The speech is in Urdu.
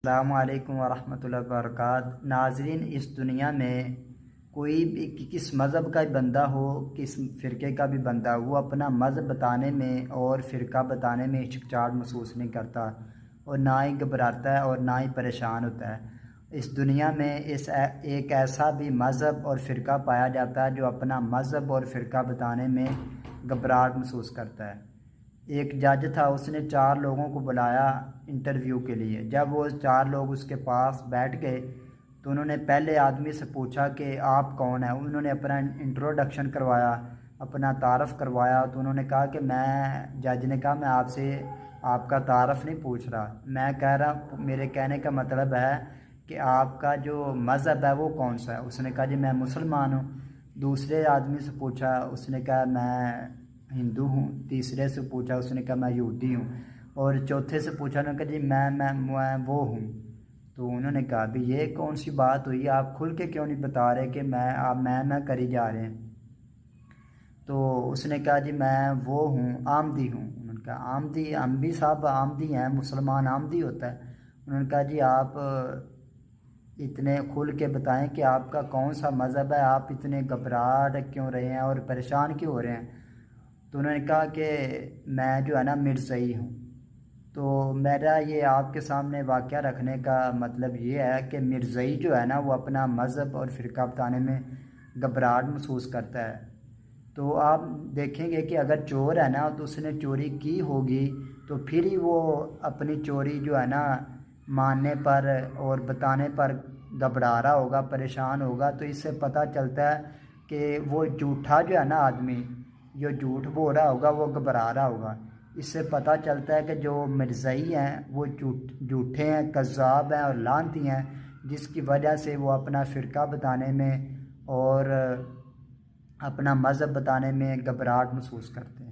السلام علیکم ورحمۃ اللہ وبرکاتہ۔ ناظرین، اس دنیا میں کوئی بھی کس مذہب کا بندہ ہو، کس فرقے کا بھی بندہ ہو، وہ اپنا مذہب بتانے میں اور فرقہ بتانے میں ہچکچاہٹ محسوس نہیں کرتا، اور نہ ہی گھبراتا ہے اور نہ ہی پریشان ہوتا ہے۔ اس دنیا میں ایک ایسا بھی مذہب اور فرقہ پایا جاتا ہے جو اپنا مذہب اور فرقہ بتانے میں گھبراہٹ محسوس کرتا ہے۔ ایک جج تھا، اس نے 4 لوگوں کو بلایا انٹرویو کے لیے۔ جب وہ 4 لوگ اس کے پاس بیٹھ گئے تو انہوں نے پہلے آدمی سے پوچھا کہ آپ کون ہیں۔ انہوں نے اپنا انٹروڈکشن کروایا، اپنا تعارف کروایا، تو انہوں نے کہا کہ جج نے کہا میں آپ سے آپ کا تعارف نہیں پوچھ رہا، میں کہہ رہا، میرے کہنے کا مطلب ہے کہ آپ کا جو مذہب ہے وہ کون سا ہے۔ اس نے کہا جی میں مسلمان ہوں۔ دوسرے آدمی سے پوچھا، اس نے کہا میں ہندو ہوں۔ تیسرے سے پوچھا، اس نے کہا میں یہودی ہوں۔ اور چوتھے سے پوچھا، انہوں نے کہا جی میں وہ ہوں۔ تو انہوں نے کہا بھی یہ کون سی بات ہوئی، آپ کھل کے کیوں نہیں بتا رہے کہ میں کری جا رہے ہیں۔ تو اس نے کہا جی میں وہ ہوں، آمدی ہوں۔ انہوں نے کہا آمدی؟ ہم بھی صاحب آمدی ہیں، مسلمان آمدی ہوتا ہے۔ انہوں نے کہا جی آپ اتنے کھل کے بتائیں کہ آپ کا کون سا مذہب ہے، آپ اتنے گھبراہٹ کیوں رہے ہیں اور پریشان کیوں ہو رہے ہیں۔ تو انہوں نے کہا کہ میں جو ہے نا مرزائی ہوں۔ تو میرا یہ آپ کے سامنے واقعہ رکھنے کا مطلب یہ ہے کہ مرزائی جو ہے نا وہ اپنا مذہب اور فرقہ بتانے میں گھبراہٹ محسوس کرتا ہے۔ تو آپ دیکھیں گے کہ اگر چور ہے نا تو اس نے چوری کی ہوگی تو پھر ہی وہ اپنی چوری جو ہے نا ماننے پر اور بتانے پر گھبرا رہا ہوگا، پریشان ہوگا۔ تو اس سے پتہ چلتا ہے کہ وہ جھوٹا جو ہے نا آدمی جو جھوٹ بول رہا ہوگا وہ گھبرا رہا ہوگا۔ اس سے پتہ چلتا ہے کہ جو مرزائی ہیں وہ جھوٹے ہیں، کذاب ہیں اور لعنتی ہیں، جس کی وجہ سے وہ اپنا فرقہ بتانے میں اور اپنا مذہب بتانے میں گھبراہٹ محسوس کرتے ہیں۔